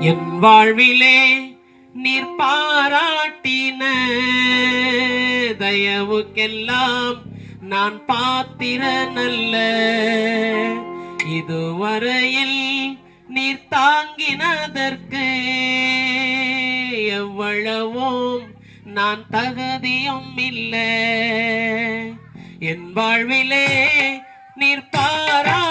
என் வாழ்விலே நீர் பாராட்டின தயவுக்கெல்லாம் நான் பாத்திரனல்ல. இதுவரையில் நீர் தாங்கினதற்கு எவ்வளவும் நான் தகுதியும் இல்லை. என் வாழ்விலே நீர் பாரா